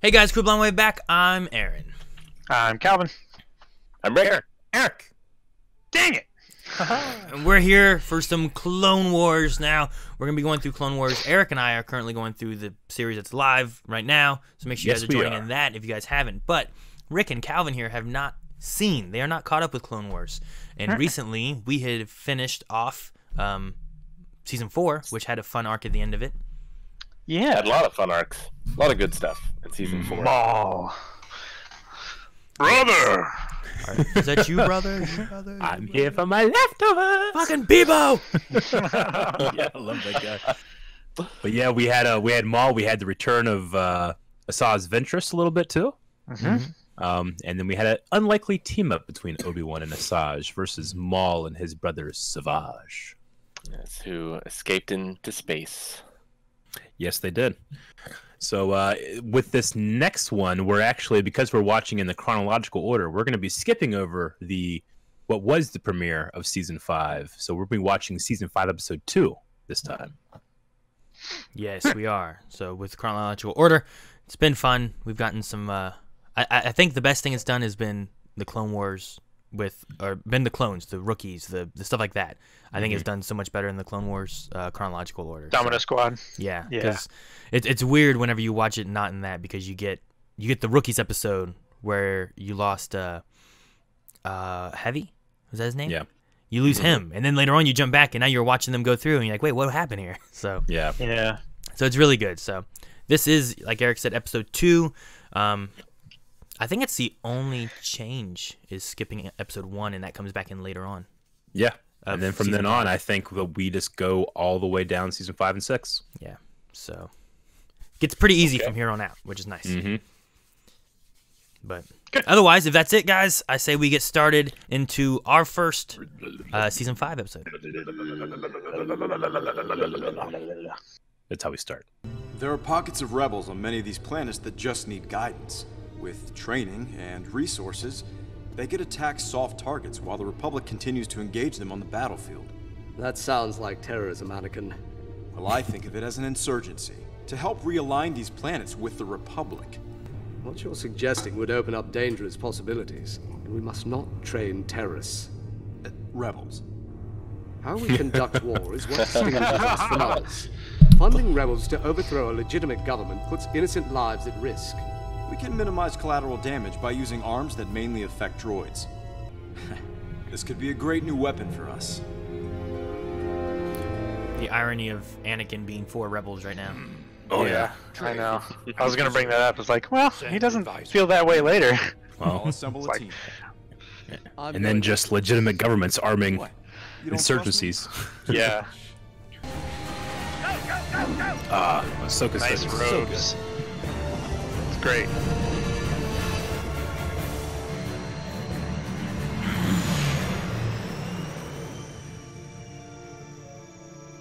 Hey guys, Crew Blind Way back. I'm Aaron. I'm Calvin. I'm Rick. Eric. Dang it! And we're here for some Clone Wars now. We're going to be going through Clone Wars. Eric and I are currently going through the series that's live right now, so make sure you guys are joining in that if you guys haven't. But Rick and Calvin here have not seen. They are not caught up with Clone Wars. And recently, we had finished off Season 4, which had a fun arc at the end of it. Yeah. Had a lot of fun arcs. A lot of good stuff in Season 4. Oh. Brother! Right. Is that you, brother? I'm here for my leftovers! Fucking Bebo! Yeah, I love that guy. But yeah, we had Maul. We had the return of Asajj Ventress a little bit too. And then we had an unlikely team up between Obi-Wan and Asajj versus Maul and his brother Savage. Yes, who escaped into space. Yes, they did. So with this next one, we're actually, because we're watching in the chronological order, we're going to be skipping over what was the premiere of Season 5. So we'll be watching Season 5, Episode 2 this time. Yes, we are. So with chronological order, it's been fun. We've gotten some... I think the best thing it's done has been the Clone Wars been the clones, the rookies, the stuff like that. I think it's done so much better in the Clone Wars chronological order. Domino Squad. Yeah, because it's weird whenever you watch it not in that, because you get the rookies episode where you lost Heavy, was that his name? Yeah. You lose him, and then later on you jump back, and now you're watching them go through, and you're like, wait, what happened here? So yeah. So it's really good. So this is, like Eric said, episode 2. I think it's the only change is skipping episode 1, and that comes back in later on. Yeah. And then from then on, 5. I think we just go all the way down Season 5 and 6. Yeah. So gets pretty easy from here on out, which is nice. But otherwise, if that's it, guys, I say we get started into our first Season 5 episode. That's how we start. There are pockets of rebels on many of these planets that just need guidance. With training and resources, they could attack soft targets while the Republic continues to engage them on the battlefield. That sounds like terrorism, Anakin. Well, I think of it as an insurgency, to help realign these planets with the Republic. What you're suggesting would open up dangerous possibilities, and we must not train terrorists. Rebels. How we conduct war is what distinguishes us from others. Funding rebels to overthrow a legitimate government puts innocent lives at risk. We can minimize collateral damage by using arms that mainly affect droids. This could be a great new weapon for us. The irony of Anakin being for rebels right now. Oh yeah, I know. I was gonna bring that up. It's like, well, he doesn't feel that way later. I'll assemble a team. And then just legitimate governments arming insurgencies. Yeah. Ahsoka's Nice robes. It's great.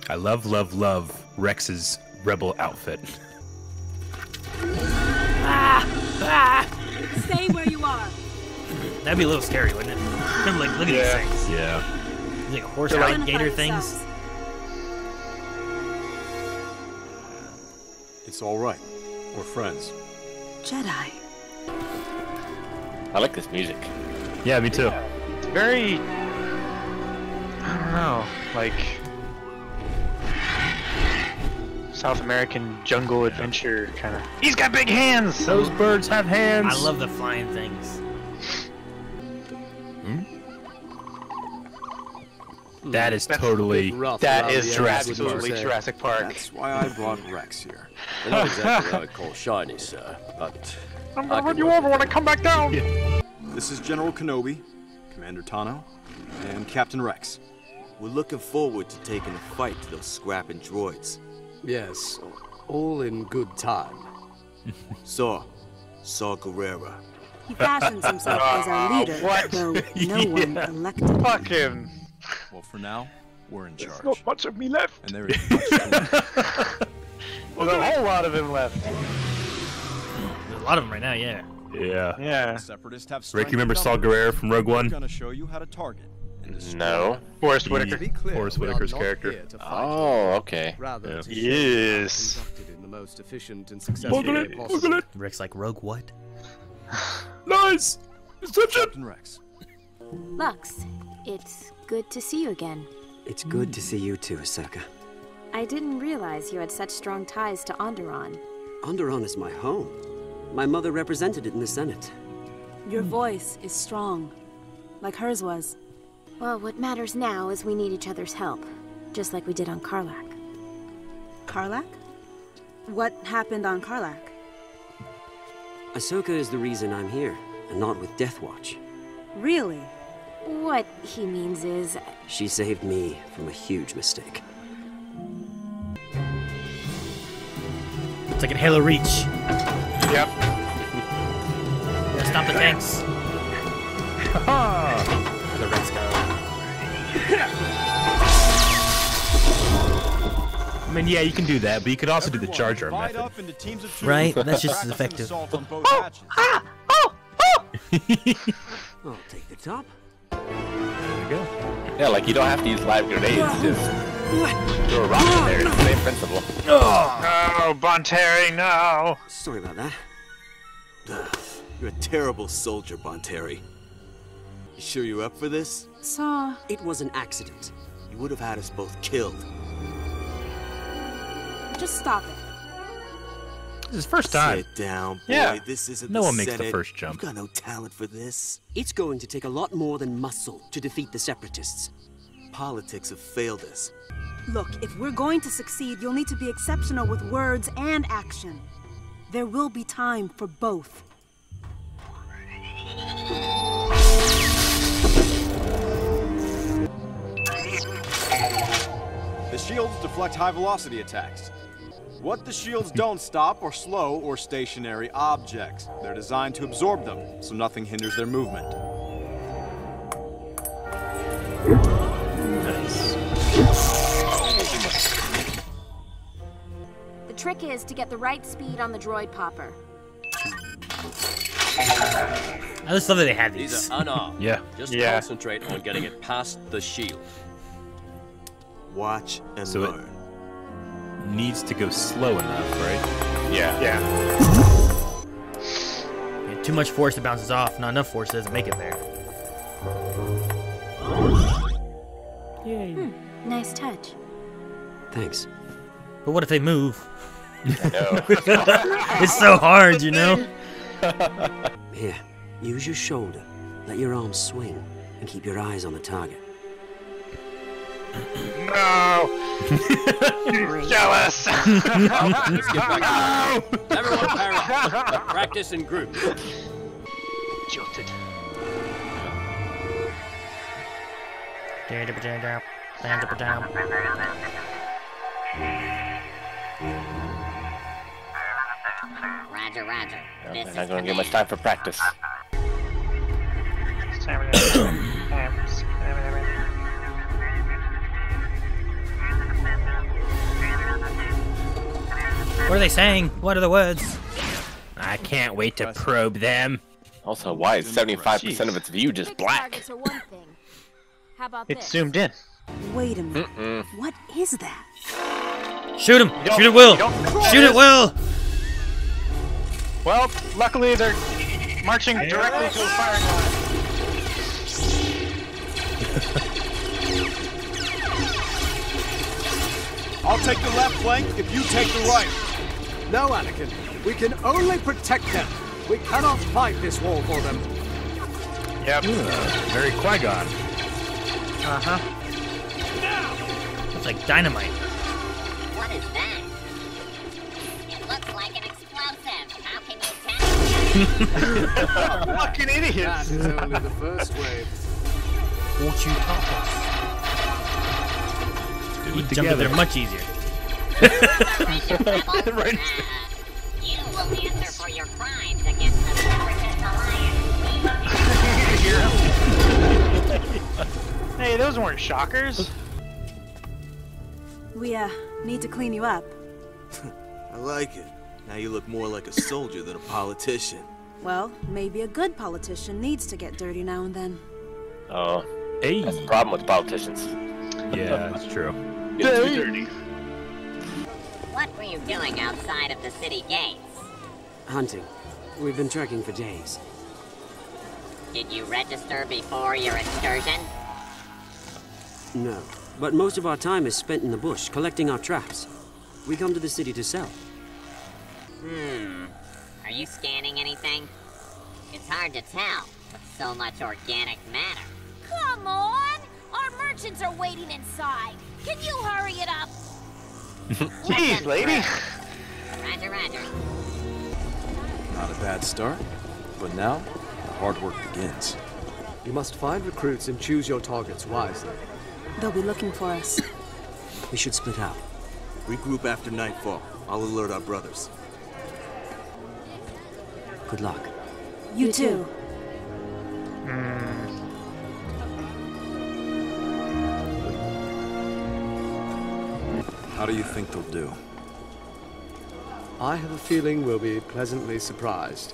I love Rex's rebel outfit. Stay where you are. That'd be a little scary, wouldn't it? Kind of like, look at these things. Yeah. These like horse alligator things. It's all right. We're friends. Jedi. I like this music. Yeah, me too. It's very, I don't know, like South American jungle adventure kind of. He's got big hands. Those birds have hands. I love the flying things. That is totally. That is Jurassic absolutely Park. Jurassic Park. That's why I brought Rex here. We're not exactly what I call shiny, sir, but I'm gonna run you over when I come back down. This is General Kenobi, Commander Tano, and Captain Rex. we're looking forward to taking a fight to those scrapping droids. Yes, all in good time. Saw Gerrera. He fashions himself as our leader, what? though no one elected. Fuck him. Well, for now, we're in charge. There's not much of me left. And there is much to There's a whole lot of him left. There's a lot of them right now, yeah. Yeah. Yeah. Separatists have Rick, you remember strength Saw Gerrera from Rogue We're One? gonna show you how to target. And destroy. No. Forrest Whitaker. To be clear, Forrest we are Whitaker's not character. here to fight, Oh, okay. rather Yeah. to show Yes. conducted in the most efficient and successful way possible. Rick's like, Rogue what? Nice! Captain Rex. Lux, it's good to see you again. It's good to see you too, Ahsoka. I didn't realize you had such strong ties to Onderon. Onderon is my home. My mother represented it in the Senate. Your voice is strong, like hers was. Well, what matters now is we need each other's help, just like we did on Karlak. Karlak? What happened on Karlak? Ahsoka is the reason I'm here, and not with Death Watch. Really? What he means is... She saved me from a huge mistake. It's like in Halo Reach. Yep. Gotta stop the tanks. The Rex go. I mean, yeah, you can do that, but you could also do the Jar Jar method. Right? That's just as effective. I'll take the top. There you go. Yeah, like you don't have to use live grenades. Just throw a rock in there. It's the same principle. Oh, Bonteri, no. Sorry about that. You're a terrible soldier, Bonteri. You sure you're up for this? So... It was an accident. You would have had us both killed. just stop it. This is his first time. Sit down, boy. Yeah. This isn't No the one makes the Senate. first jump. You've got no talent for this. It's going to take a lot more than muscle to defeat the Separatists. Politics have failed us. Look, if we're going to succeed, you'll need to be exceptional with words and action. There will be time for both. The shields deflect high-velocity attacks. What the shields don't stop are slow or stationary objects. They're designed to absorb them, so nothing hinders their movement. Nice. The trick is to get the right speed on the droid popper. I just love that they had these. These are unarmed. Yeah. Just concentrate on getting it past the shield. Watch and So it- learn. Needs to go slow enough, right? Yeah. Yeah. Yeah, too much force, it bounces off. Not enough force, it doesn't make it there. Yay. Nice touch. Thanks. But what if they move? No. It's so hard, you know? Here, use your shoulder. Let your arms swing, and keep your eyes on the target. No! You're jealous! Let's get back to it. Everyone pair up. Practice in groups. Jilted. Roger, roger. They're not going to get much time for practice. What are they saying? What are the words? I can't wait to probe them. Also, why is 75% of its view just Fixed black? targets are one thing. How about It's this? zoomed in. Wait a minute. What is that? Shoot him! Shoot it, Will! Shoot it, Will! Well, luckily they're marching directly to a firing line. I'll take the left flank if you take the right. No, Anakin. We can only protect them. We cannot fight this war for them. Yep. Very Qui-Gon. Uh-huh. It's like dynamite. What is that? It looks like an explosive. How can you tell? Fucking idiots! That is only the first wave. Won't you talk us? Do You it jump in there together. much easier. Right. You will answer for your crimes against the Separatist Alliance. Hey, those weren't shockers. We, need to clean you up. I like it. Now you look more like a soldier than a politician. Well, maybe a good politician needs to get dirty now and then. Oh, Hey. that's the problem with politicians. Yeah, that's true. Get too dirty. What were you doing outside of the city gates? Hunting. We've been trekking for days. Did you register before your excursion? No, but most of our time is spent in the bush, collecting our traps. We come to the city to sell. Are you scanning anything? It's hard to tell with so much organic matter. Come on! Our merchants are waiting inside. Can you hurry it up? Jeez, lady. Roger, roger. Not a bad start, but now the hard work begins. You must find recruits and choose your targets wisely. They'll be looking for us. We should split up. Regroup after nightfall. I'll alert our brothers. Good luck. You too. How do you think they'll do? I have a feeling we'll be pleasantly surprised.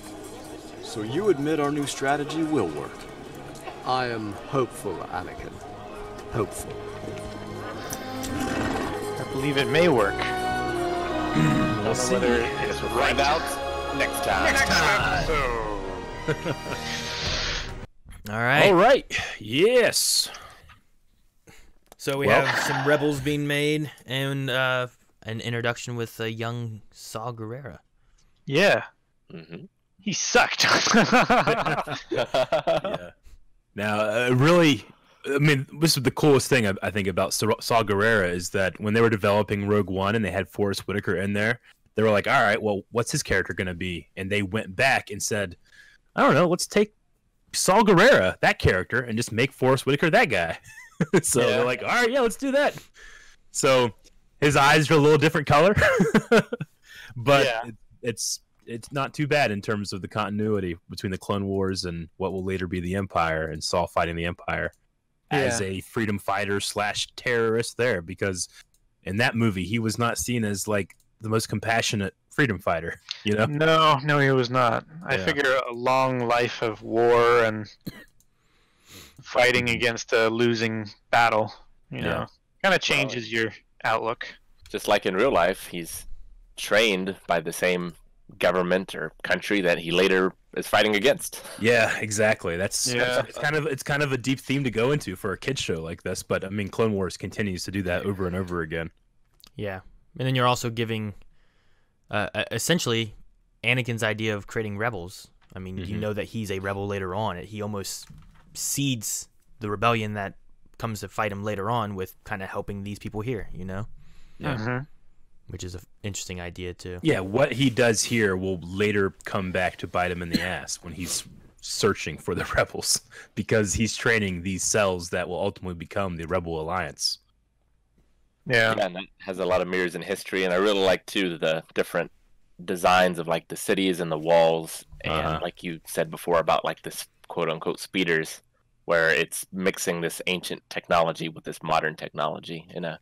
So you admit our new strategy will work? I am hopeful, Anakin. Hopeful. I believe it may work. We'll see. Whether It's find out next time. All right. All right. Yes. So we have some rebels being made and an introduction with a young Saw Gerrera. Yeah. He sucked. Yeah. Now, really, I mean, this is the coolest thing I think about Saw Gerrera is that when they were developing Rogue One and they had Forrest Whitaker in there, they were like, all right, well, what's his character going to be? And they went back and said, I don't know, let's take Saw Gerrera, that character, and just make Forrest Whitaker that guy. So they're like, all right, yeah, let's do that. So his eyes are a little different color, but it's not too bad in terms of the continuity between the Clone Wars and what will later be the Empire and Saw fighting the Empire as a freedom fighter / terrorist there, because in that movie he was not seen as like the most compassionate freedom fighter, you know? No, he was not. I figure a long life of war and fighting against a losing battle, you know, kind of changes your outlook. Just like in real life, he's trained by the same government or country that he later is fighting against. Yeah, exactly. It's kind of a deep theme to go into for a kids show like this, but I mean Clone Wars continues to do that over and over again. Yeah. And then you're also giving essentially Anakin's idea of creating rebels. I mean, you know that he's a rebel later on. He almost seeds the rebellion that comes to fight him later on with kind of helping these people here, you know? Yeah. Which is an interesting idea too. Yeah, what he does here will later come back to bite him in the ass when he's searching for the rebels, because he's training these cells that will ultimately become the Rebel Alliance. Yeah, and that has a lot of mirrors in history, and I really like too the different designs of like the cities and the walls, and like you said before about like this quote unquote speeders, where it's mixing this ancient technology with this modern technology in a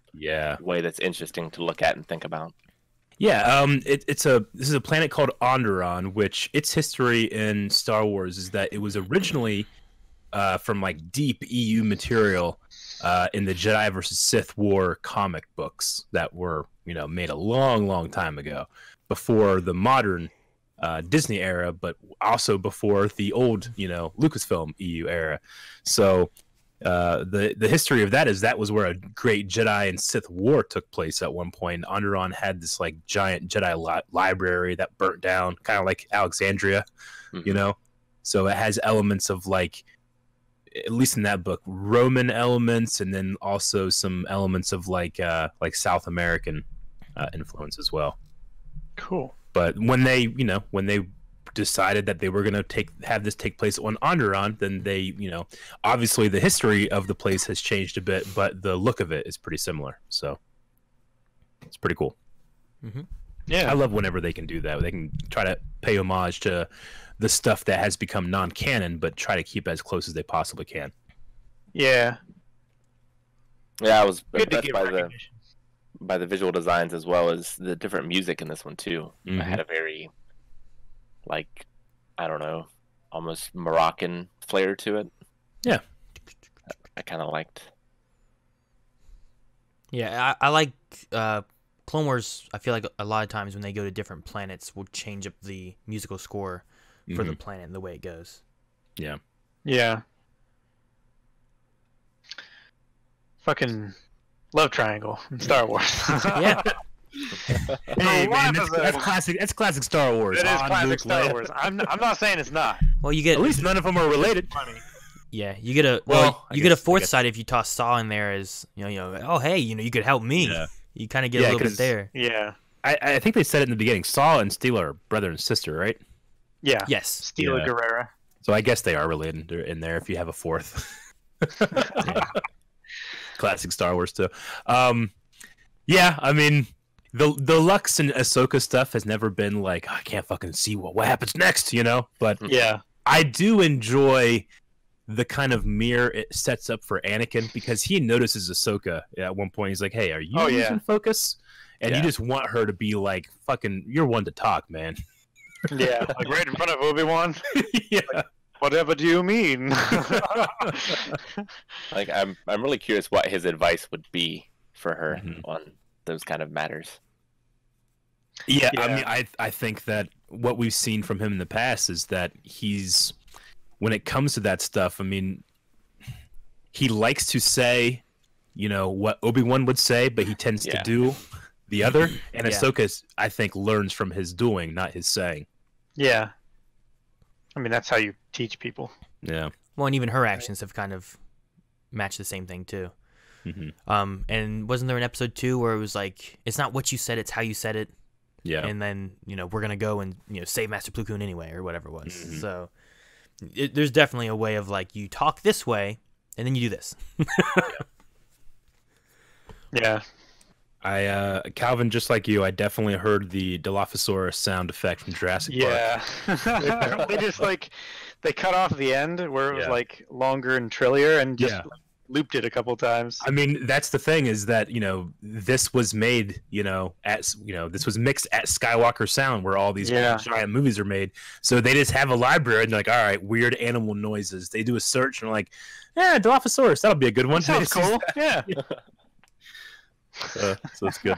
way that's interesting to look at and think about. Yeah, this is a planet called Onderon, which its history in Star Wars is that it was originally from like deep EU material in the Jedi versus Sith War comic books that were, you know, made a long time ago, before the modern Disney era, but also before the old, you know, Lucasfilm EU era. So the history of that is that was where a great Jedi and Sith war took place at one point. Onderon had this like giant Jedi library that burnt down, kind of like Alexandria, you know. So it has elements of like, at least in that book, Roman elements, and then also some elements of like South American influence as well. Cool. But when they decided that they were going to have this take place on Onderon, then they, you know, obviously the history of the place has changed a bit, but the look of it is pretty similar. So it's pretty cool. Yeah, I love whenever they can do that. They can try to pay homage to the stuff that has become non-canon, but try to keep it as close as they possibly can. Yeah. Yeah, I was Good to impressed give by the visual designs as well as the different music in this one too. I had a very, like, I don't know, almost Moroccan flair to it. Yeah. I kind of liked. Yeah, I like Clone Wars, I feel like a lot of times when they go to different planets, will change up the musical score for the planet and the way it goes. Yeah. Yeah. Fucking love triangle in Star Wars. Yeah. Hey man, that's classic. That's classic Star Wars. It is classic Star Wars. I'm not saying it's not. Well, you get at least none of them are related. Yeah, you get a you get a fourth side if you toss Saw in there as you know. Oh hey, you could help me. Yeah. You kind of get a little bit there. Yeah. I think they said it in the beginning. Saw and Steela are brother and sister, right? Yeah. Yes. Steela Guerrera. So I guess they are related in there if you have a fourth. Classic Star Wars too. Yeah, I mean the Lux and Ahsoka stuff has never been like I can't fucking see what happens next, you know. But yeah, I do enjoy the kind of mirror it sets up for Anakin because he notices Ahsoka at one point. He's like, "Hey, are you losing focus?" And you just want her to be like, "Fucking, you're one to talk, man." Yeah, like right in front of Obi-Wan. Yeah. Like, whatever do you mean? Like, I'm really curious what his advice would be for her on those kind of matters. Yeah, I mean, I think that what we've seen from him in the past is that he's, when it comes to that stuff, I mean, he likes to say, you know, what Obi-Wan would say, but he tends to do the other. And Ahsoka, I think, learns from his doing, not his saying. Yeah. I mean, that's how you teach people. Yeah. Well, and even her actions have kind of matched the same thing, too. And wasn't there an episode 2 where it was like, it's not what you said, it's how you said it? Yeah. And then, you know, we're going to go and, you know, save Master Plo Koon anyway, or whatever it was. So there's definitely a way of, like, you talk this way, and then you do this. Yeah. Calvin, just like you, I definitely heard the Dilophosaurus sound effect from Jurassic Park. They just, like, they cut off the end where it was, like, longer and trillier and just looped it a couple times. I mean, that's the thing is that, you know, this was made, this was mixed at Skywalker Sound where all these giant movies are made. So they just have a library and they're like, all right, weird animal noises. They do a search and like, yeah, Dilophosaurus, that'll be a good one. That sounds cool. Yeah. So it's good.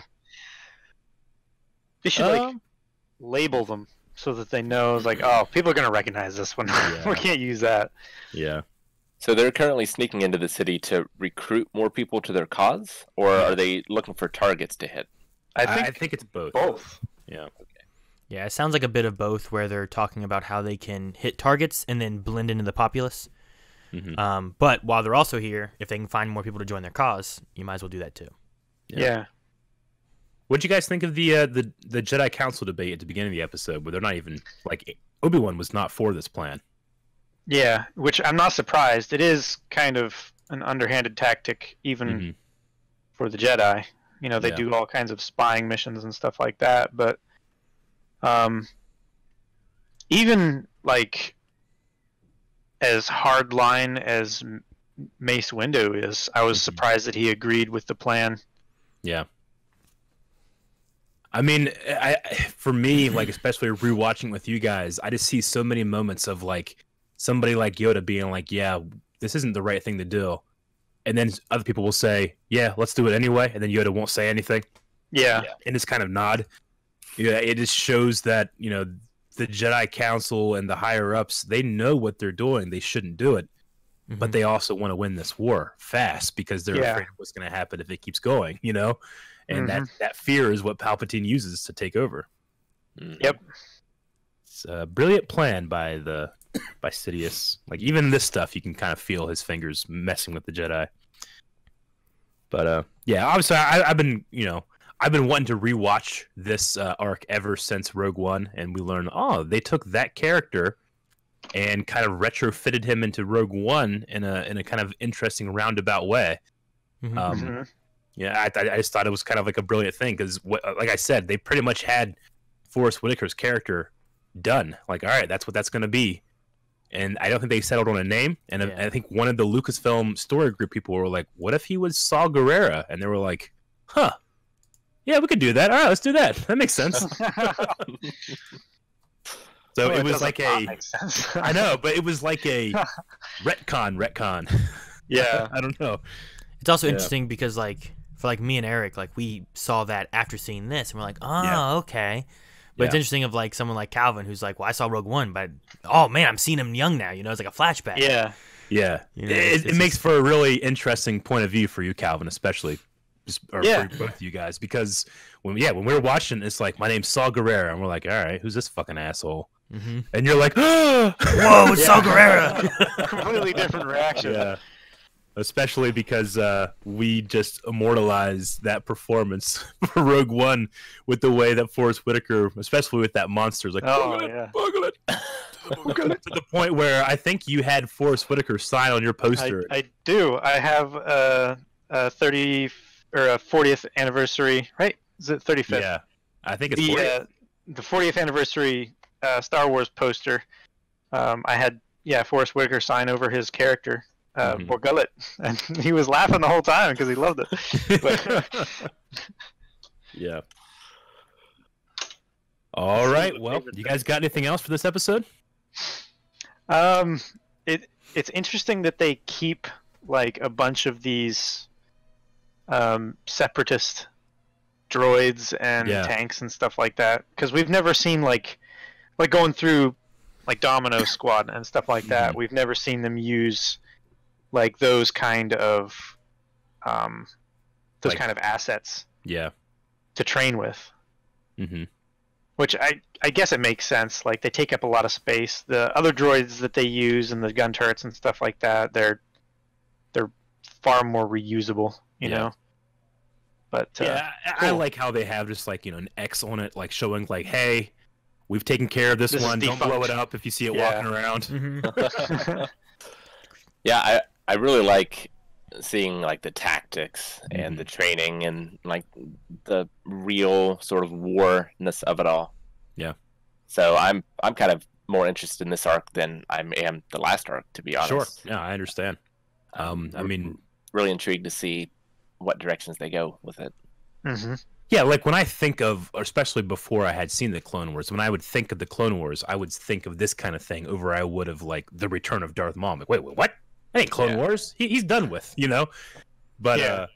They should like label them so that they know, like, oh, people are gonna recognize this one. We can't use that. Yeah. So they're currently sneaking into the city to recruit more people to their cause, or are they looking for targets to hit? I think it's both. Both. Yeah. Okay. Yeah, it sounds like a bit of both, where they're talking about how they can hit targets and then blend into the populace. But while they're also here, if they can find more people to join their cause, you might as well do that too. Yeah. What'd you guys think of the Jedi Council debate at the beginning of the episode, where they're not even like Obi-Wan was not for this plan? Yeah, which I'm not surprised. It is kind of an underhanded tactic, even for the Jedi. You know, they do all kinds of spying missions and stuff like that. But even like as hardline as Mace Windu is, I was surprised that he agreed with the plan. Yeah. I mean, for me, like especially rewatching with you guys, I just see so many moments of like somebody like Yoda being like, yeah, this isn't the right thing to do. And then other people will say, yeah, let's do it anyway. And then Yoda won't say anything. Yeah. And just kind of nod. Yeah, it just shows that, you know, the Jedi Council and the higher-ups, they know what they're doing. They shouldn't do it. But they also want to win this war fast because they're afraid of what's going to happen if it keeps going, you know? And that fear is what Palpatine uses to take over. Yep. It's a brilliant plan by Sidious. Like, even this stuff, you can kind of feel his fingers messing with the Jedi. But, yeah, obviously, I've been wanting to rewatch this arc ever since Rogue One, and we learned, they took that character and kind of retrofitted him into Rogue One in a kind of interesting roundabout way. Yeah, I just thought it was kind of like a brilliant thing because, like I said, they pretty much had Forrest Whitaker's character done. Like, all right, that's what that's going to be. And I don't think they settled on a name. And I think one of the Lucasfilm story group people were like, what if he was Saw Gerrera? And they were like, huh. Yeah, we could do that. All right, let's do that. That makes sense. So it was like I know, but it was like a retcon. Yeah. I don't know. It's also interesting because, like, for like me and Eric, like we saw that after seeing this, and we're like, oh, okay. But it's interesting of like someone like Calvin who's like, well, I saw Rogue One, but oh man, I'm seeing him young now. You know, it's like a flashback. Yeah. Yeah. You know, it makes for a really interesting point of view for you, Calvin, especially. For both of you guys, because when we were watching, it's like, my name's Saul Guerrero, and we're like, all right, who's this fucking asshole? And you're like, oh, whoa, it's Saul Guerrero. Completely different reaction. Yeah, especially because we just immortalized that performance for Rogue One with the way that Forrest Whitaker, especially with that monster, is like, bugle it. To the point where I think you had Forrest Whitaker sign on your poster. I do. I have a 40th anniversary, right? Is it 35th? Yeah, I think it's 40th. The 40th anniversary Star Wars poster. I had Forrest Whitaker sign over his character, Borgullet, and he was laughing the whole time because he loved it. But... yeah. All right. Well, you guys got anything else for this episode? It's interesting that they keep like a bunch of these separatist droids and tanks and stuff like that, because we've never seen like going through like Domino Squad and stuff like that. We've never seen them use like those kind of assets to train with. Which I guess it makes sense. Like they take up a lot of space. The other droids that they use and the gun turrets and stuff like that, they're far more reusable, you know. But I like how they have just like, you know, an X on it, like showing like, hey, we've taken care of this one. Don't blow it up if you see it walking around. Yeah, I really like seeing like the tactics and the training and like the real sort of warness of it all. Yeah. So I'm kind of more interested in this arc than I am the last arc, to be honest. Sure. Yeah, I understand. I mean, really intrigued to see what directions they go with it. Yeah, like when I think of, especially before I had seen the Clone Wars, when I would think of the Clone Wars, I would think of this kind of thing over I would have like the Return of Darth Maul. I'm like, wait, what? That ain't Clone Wars. He's done with, you know. But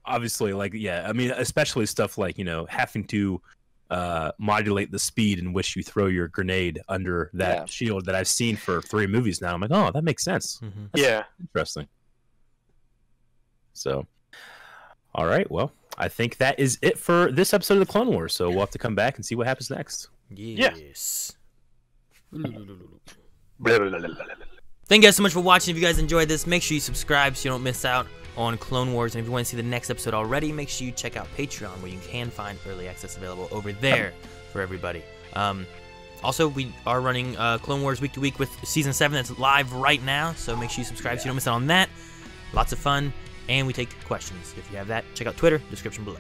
obviously, like, I mean, especially stuff like, you know, having to modulate the speed in which you throw your grenade under that shield that I've seen for 3 movies now. I'm like, oh, that makes sense. That's interesting. So, all right, well, I think that is it for this episode of the Clone Wars. So we'll have to come back and see what happens next. Yes. Thank you guys so much for watching. If you guys enjoyed this, make sure you subscribe so you don't miss out on Clone Wars. And if you want to see the next episode already, make sure you check out Patreon, where you can find early access available over there for everybody. Also, we are running Clone Wars week to week with Season 7 that's live right now, so make sure you subscribe so you don't miss out on that. Lots of fun, and we take questions. If you have that, check out Twitter, description below.